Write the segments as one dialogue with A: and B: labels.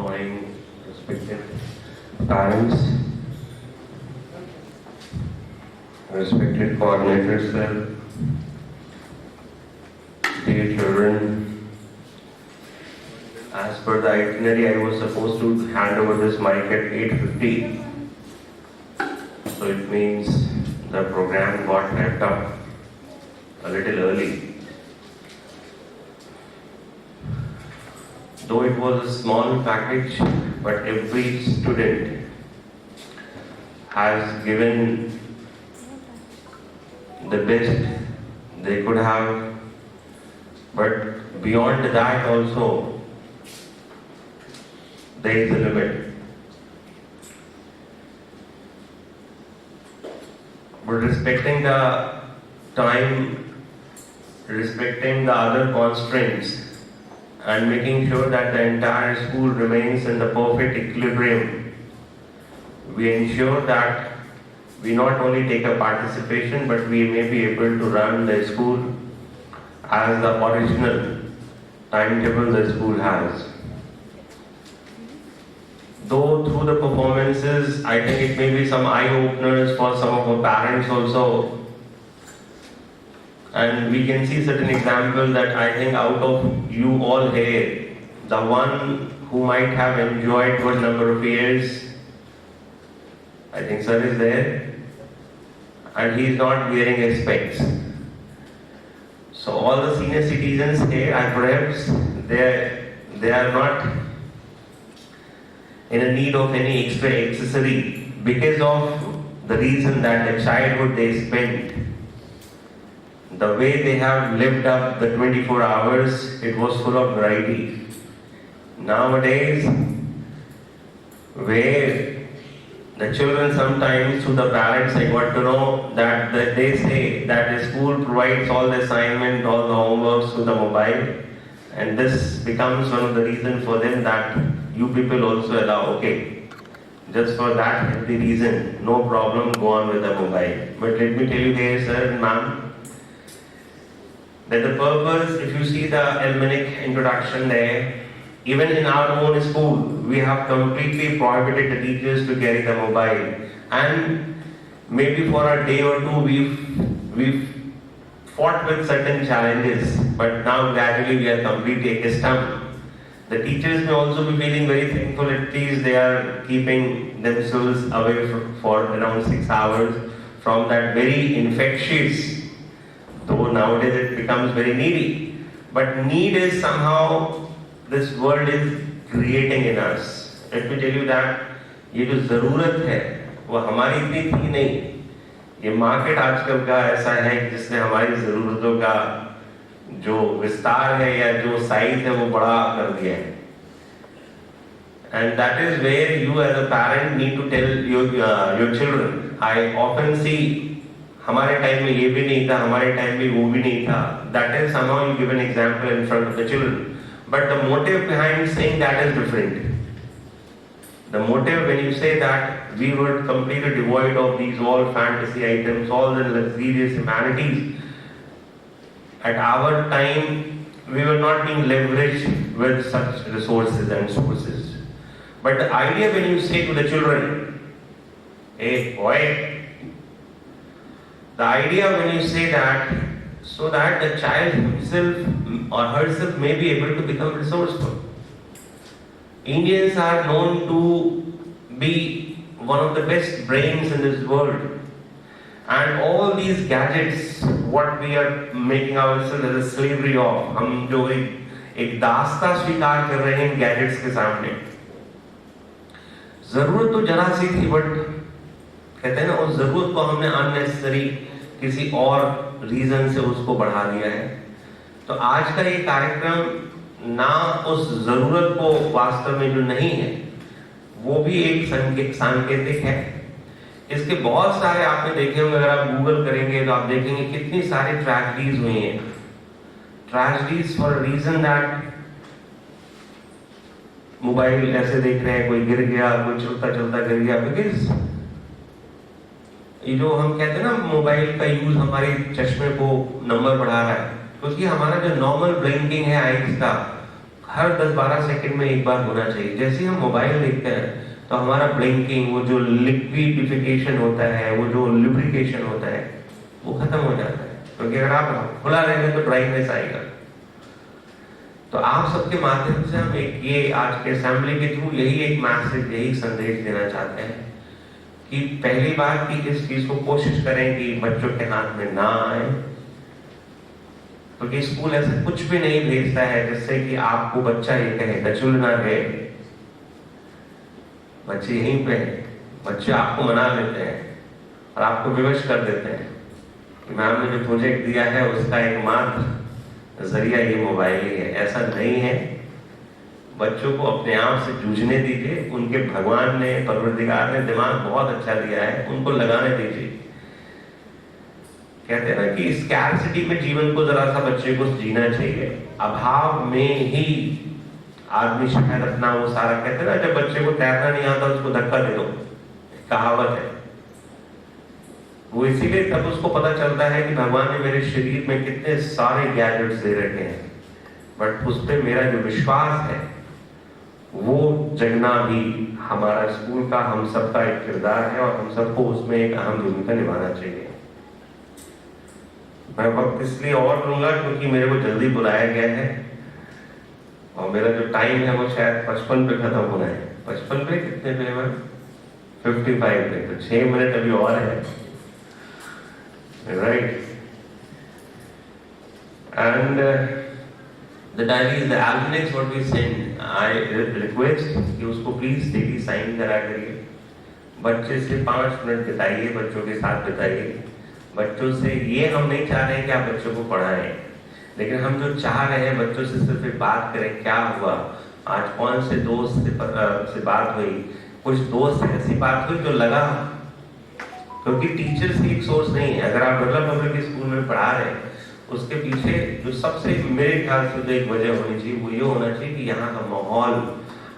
A: morning, respected parents, respected coordinators, sir, dear children. As per the itinerary, I was supposed to hand over this mic at 8:50. So it means the program got wrapped up a little early. Though it was a small package, but every student has given the best they could have, but beyond that also, there is a limit. But respecting the time, respecting the other constraints, and making sure that the entire school remains in the perfect equilibrium, we ensure that we not only take a participation, but we may be able to run the school as the original timetable the school has. Though through the performances, I think it may be some eye-openers for some of our parents also. And we can see certain examples that I think out of you all here, the one who might have enjoyed good number of years, I think sir is there, and he is not wearing his specs. So all the senior citizens here are perhaps they are not in a need of any extra accessory because of the reason that the childhood they spent, the way they have lived up the 24 hours, it was full of variety. Nowadays, where the children sometimes, through the parents, I got to know that they say that the school provides all the assignment, all the homeworks to the mobile, and this becomes one of the reasons for them that you people also allow, okay, just for that healthy reason, no problem, go on with the mobile. But let me tell you here, sir and ma'am, that the purpose, if you see the Elmenic introduction there, even in our own school, we have completely prohibited the teachers to carry the mobile. And maybe for a day or two, we've fought with certain challenges, but now gradually we are completely accustomed. The teachers may also be feeling very thankful, at least they are keeping themselves away for around 6 hours from that very infectious, though nowadays it becomes very needy. But need is somehow this world is creating in us. Let me tell you that ये जो ज़रूरत है वो हमारी इतनी थी नहीं. ये मार्केट आजकल का ऐसा है जिसने हमारी ज़रूरतों का जो विस्तार है या जो साइज है वो बड़ा कर दिया है. And that is where you as a parent need to tell your children. I often see हमारे टाइम में ये भी नहीं था, हमारे टाइम में वो भी नहीं था. That is somehow you give an example in front of the children. But the motive behind saying that is different. The motive when you say that we were completely devoid of these all fantasy items, all the luxurious amenities. At our time, we were not being leveraged with such resources and sources. But the idea when you say to the children, hey boy, the idea when you say that, so that the child himself or herself may be able to become resourceful. Indians are known to be one of the best brains in this world. And all these gadgets, what we are making ourselves as a slavery of, हम जो एक दास्ता स्वीकार कर रहे हैं gadgets के सामने. जरूरत तो जरा सी थी, बट कहते हैं ना उस जरूरत को हमने अननेसेसरी किसी और रीजन से उसको बढ़ा दिया है. तो आज का ये कार्यक्रम ना उस जरूरत को वास्तव में जो नहीं है वो भी एक सांकेतिक है. इसके बहुत सारे आपने देखे होंगे, अगर आप गूगल करेंगे तो आप देखेंगे कितनी सारी ट्रेजेडीज हुई हैं. Tragedies for reason that mobile ऐसे देख रहे हैं, कोई गिर गया, कोई चलता चलता गिर गया. बिकॉज ये जो हम कहते हैं ना मोबाइल का यूज हमारे चश्मे को नंबर बढ़ा रहा है, क्योंकि हमारा जो नॉर्मल ब्लिंकिंग है आइज का हर 10-12 सेकंड में एक बार होना चाहिए। जैसे ही हम मोबाइल देखते हैं तो हमारा ब्लिंकिंग, वो जो लिक्विडिफिकेशन होता है, वो जो लुब्रिकेशन होता है, वो खत्म हो जाता है। क्योंकि अगर आप खुला रहेंगे तो ड्राइनेस आएगा। तो आप सबके माध्यम से हम एक ये आज के असेंबली के थ्रू यही एक मैसेज, यही संदेश देना चाहते हैं कि पहली बात कि इस चीज को कोशिश करें कि बच्चों के हाथ में ना आए, क्योंकि स्कूल ऐसे कुछ भी नहीं भेजता है जिससे कि आपको बच्चा ये कहे दचुल ना गए। बच्चे यहीं पे हैं, बच्चे आपको मना लेते हैं और आपको विवश कर देते हैं कि मैम ने जो प्रोजेक्ट दिया है उसका एकमात्र जरिया ये मोबाइल ही है। ऐसा नहीं है। बच्चों को अपने आप से जूझने दीजिए। उनके भगवान ने, परवरदिगार ने दिमाग बहुत अच्छा दिया है, उनको लगाने दीजिए। कहते हैं ना कि स्कैर्सिटी में जीवन को जरा सा बच्चे को जीना चाहिए। अभाव में ही आदमी शायद अपना वो सारा, कहते हैं ना जब बच्चे को तैरना नहीं आता उसको धक्का दे दो, कहावत है। वो इसीलिए तब उसको पता चलता है कि भगवान ने मेरे शरीर में कितने सारे गैजेट्स दे रखे हैं, बट उस पर मेरा जो विश्वास है वो जगना भी हमारा स्कूल का, हम सबका एक किरदार है और हम सबको उसमें एक अहम भूमिका निभाना चाहिए। मैं वक्त इसलिए और लूंगा क्योंकि मेरे को जल्दी बुलाया गया है और मेरा जो टाइम है वो शायद 55 पे खत्म होना है। 55 पे कितने पे मैं 55 पे, तो 6 मिनट अभी और है, right. And the diary, the almanacs what we send, I request कि उसको प्लीज डेली साइन करा करिए। बच्चे से 5 मिनट बिताइए, बच्चों के साथ बिताइए। बच्चों से ये हम नहीं चाह रहे हैं कि आप बच्चों को पढ़ाएं, लेकिन हम जो चाह रहे हैं बच्चों से सिर्फ एक बात करें, क्या हुआ आज, कौन से दोस्त से बात हुई, कुछ दोस्त ऐसी बात हुई जो लगा, क्योंकि टीचर से एक सोर्स नहीं है। अगर आप बिरला पब्लिक स्कूल में पढ़ा रहे हैं उसके पीछे जो सबसे मेरे ख्याल से जो एक वजह होनी चाहिए वो ये होना चाहिए कि यहाँ का माहौल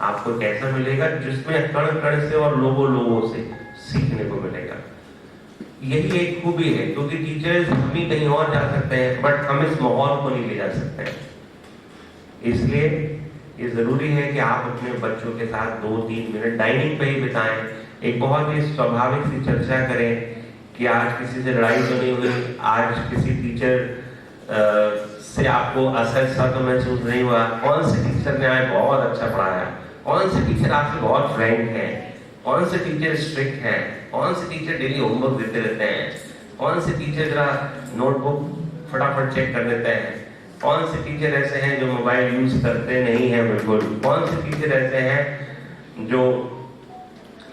A: आपको कैसा मिलेगा, जिसमें कण कण से और लोगों से सीखने को मिलेगा। यही एक खूबी है, क्योंकि टीचर्स हम ही कहीं और जा सकते हैं बट हम इस माहौल को नहीं ले जा सकते। इसलिए ये जरूरी है कि आप अपने बच्चों के साथ 2-3 मिनट डाइनिंग पे ही बिताएं। एक बहुत ही स्वाभाविक सी चर्चा करें कि आज किसी से लड़ाई तो नहीं हुई, आज किसी टीचर से आपको असहजता तो महसूस नहीं हुआ, कौन से टीचर ने आज बहुत अच्छा पढ़ाया, कौन से टीचर आपसे बहुत फ्रैंक है, कौन से टीचर स्ट्रिक्ट हैं, कौन से टीचर डेली होमवर्क देते रहते हैं, कौन से टीचर जरा नोटबुक फटाफट चेक कर देते हैं, कौन से टीचर ऐसे हैं जो मोबाइल यूज करते नहीं हैं बिल्कुल, कौन से टीचर ऐसे हैं जो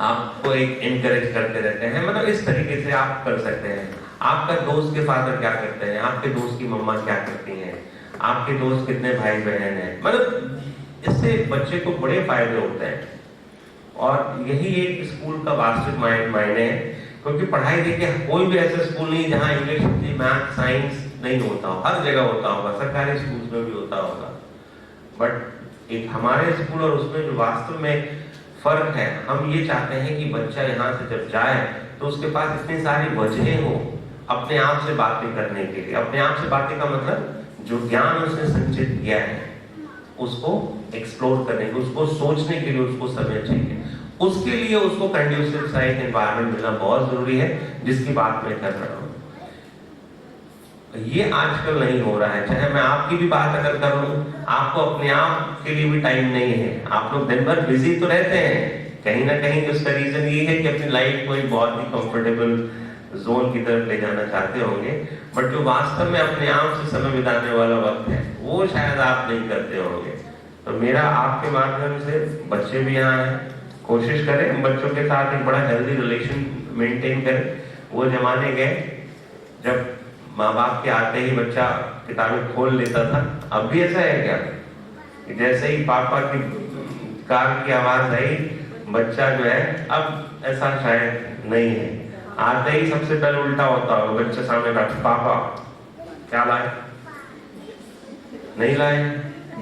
A: आपको एक इनकरेज करते रहते हैं। मतलब इस तरीके से आप कर सकते हैं। आपका दोस्त के फादर क्या करते हैं, आपके दोस्त की मम्मा क्या करती हैं, आपके दोस्त कितने भाई बहन हैं, मतलब इससे बच्चे को बड़े फायदे होते हैं। और यही एक स्कूल का वास्तविक मायने है, क्योंकि पढ़ाई देखिए कोई भी ऐसा स्कूल नहीं जहाँ इंग्लिश, हिंदी, मैथ, साइंस नहीं होता हो। हर जगह होता होगा, सरकारी स्कूल में भी होता होगा, बट एक हमारे स्कूल और उसमें जो वास्तव में फर्क है, हम ये चाहते हैं कि बच्चा यहाँ से जब जाए तो उसके पास इतनी सारी वजहें हो अपने आप से बातें करने के लिए। अपने आप से बातें का मतलब जो ज्ञान उसने संचित किया है उसको एक्सप्लोर करने के, उसको सोचने के लिए उसको समय चाहिए। उसके लिए उसको कंड्यूसिव सा एक एनवायरनमेंट मिलना बहुत जरूरी है, जिसकी बात मैं कर रहा हूँ। ये आजकल नहीं हो रहा है। चाहे मैं आपकी भी बात अगर करूं, आपको अपने आप के लिए भी टाइम नहीं है। आप लोग दिन भर बिजी तो रहते हैं, कहीं ना कहीं उसका रीजन ये है कि अपनी लाइफ को एक बहुत ही कंफर्टेबल जोन की तरफ ले जाना चाहते होंगे, बट जो वास्तव में अपने आप से समय बिताने वाला वक्त है वो शायद आप नहीं करते होंगे। तो मेरा आपके माध्यम से, बच्चे भी यहाँ हैं, कोशिश करें बच्चों के साथ एक बड़ा हेल्दी रिलेशन मेंटेन करें। वो जमाने गए जब माँ बाप के आते ही बच्चा किताबें खोल लेता था। अब भी ऐसा है क्या? जैसे ही पापा की कार की आवाज आई, बच्चा जो है, अब ऐसा शायद नहीं है। आते ही सबसे पहले उल्टा होता है, बच्चे सामने बैठे, पापा क्या लाए, नहीं लाए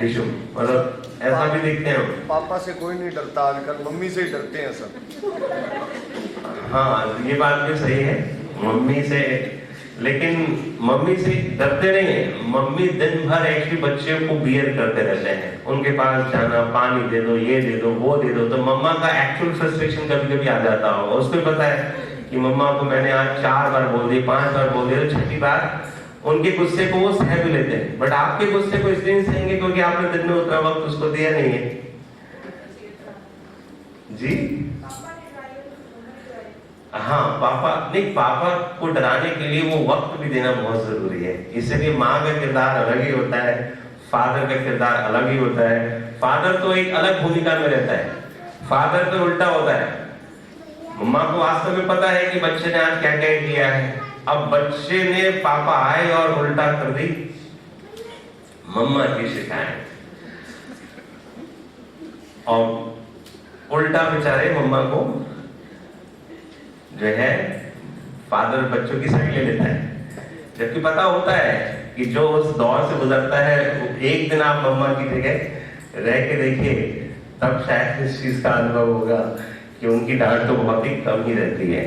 A: डिशू, मतलब ऐसा भी देखते हैं।
B: पापा से कोई नहीं डरता आजकल, मम्मी से ही डरते हैं सब।
A: हाँ, ये बात भी सही है, मम्मी से लेकिन मम्मी से डरते नहीं है। मम्मी दिन भर एक्चुअली बच्चे को बियर करते रहते हैं, उनके पास जाना, पानी दे दो, ये दे दो, वो दे दो, तो मम्मा का एक्चुअल फ्रस्ट्रेशन कभी कभी आ जाता होगा। उसको पता है कि मम्मा को मैंने आज 4 बार बोल दिया, 5 बार बोल दिया, तो 6ठी बार उनके गुस्से को वो सह भी लेते हैं। बट आपके गुस्से को इसलिए नहीं सहेंगे क्योंकि आपने दिन में उतना वक्त उसको दिया नहीं है। जी हाँ, पापा नहीं, पापा को डराने के लिए वो वक्त भी देना बहुत जरूरी है। इसलिए माँ का किरदार अलग ही होता है, फादर का किरदार अलग ही होता है। फादर तो एक अलग भूमिका में रहता है, फादर तो उल्टा होता है। मम्मा को वास्तव में पता है कि बच्चे ने आज क्या क्या किया है, अब बच्चे ने पापा आए और उल्टा कर दी मम्मा की शिकायत, और उल्टा बेचारे मम्मा को जो है फादर बच्चों की साइड ले लेता है। जबकि पता होता है कि जो उस दौर से गुजरता है, एक दिन आप मम्मा की जगह रह के देखिए, तब शायद इस चीज का अनुभव होगा कि उनकी डांट तो बहुत ही कम ही रहती है।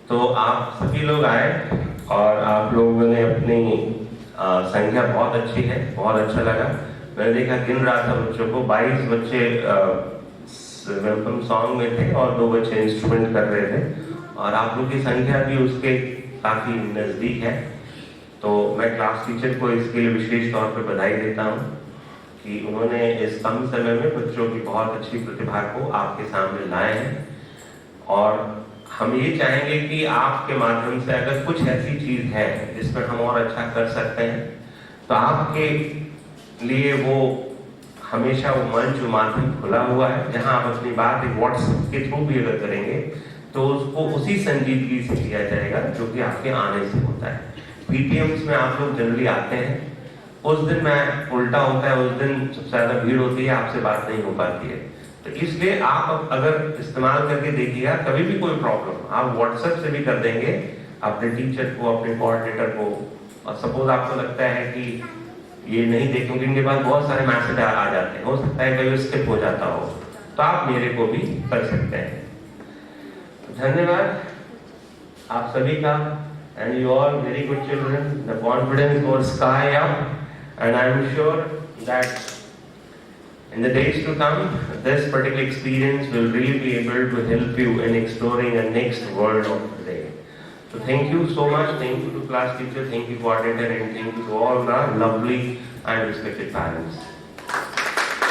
A: तो आप सभी लोग आए और आप लोगों ने अपनी संख्या बहुत अच्छी है, बहुत अच्छा लगा। मैंने देखा, गिन रहा था बच्चों को, 22 बच्चे वेलकम सॉन्ग में थे और 2 बच्चे इंस्ट्रूमेंट कर रहे थे, और आप लोग की संख्या भी उसके काफी नजदीक है। तो मैं क्लास टीचर को इसके लिए विशेष तौर पर बधाई देता हूँ कि उन्होंने इस कम समय में बच्चों की बहुत अच्छी प्रतिभा को आपके सामने लाए हैं। और हम ये चाहेंगे कि आपके माध्यम से अगर कुछ ऐसी चीज है जिसमें हम और अच्छा कर सकते हैं, तो आपके लिए वो हमेशा वो मंच, माध्यम खुला हुआ है, जहां आप अपनी बात एक व्हाट्सएप के थ्रू भी अगर करेंगे तो उसको उसी संजीदगी से किया जाएगा जो कि आपके आने से होता है। पीटीएम्स में आप लोग जनरली आते हैं, उस दिन में उल्टा होता है, उस दिन सबसे ज्यादा भीड़ होती है, आपसे बात नहीं हो पाती है। तो इसलिए आप अगर इस्तेमाल करके देखिएगा, कभी भी कोई प्रॉब्लम आप व्हाट्सएप से भी कर देंगे अपने टीचर को, अपने कोऑर्डिनेटर को। और सपोज आपको लगता है कि ये नहीं देखेंगे, इनके पास बहुत सारे मैसेज आ जाते हैं, हो सकता है कभी स्किप हो जाता हो, तो आप मेरे को भी कर सकते हैं। धन्यवाद आप सभी का, and you all very good children, the confidence goes sky up, and I am sure that in the days to come this particular experience will really be able to help you in exploring the next world of today. So thank you so much, thank you to class teacher, thank you coordinator, and thank you to all the lovely and respected parents.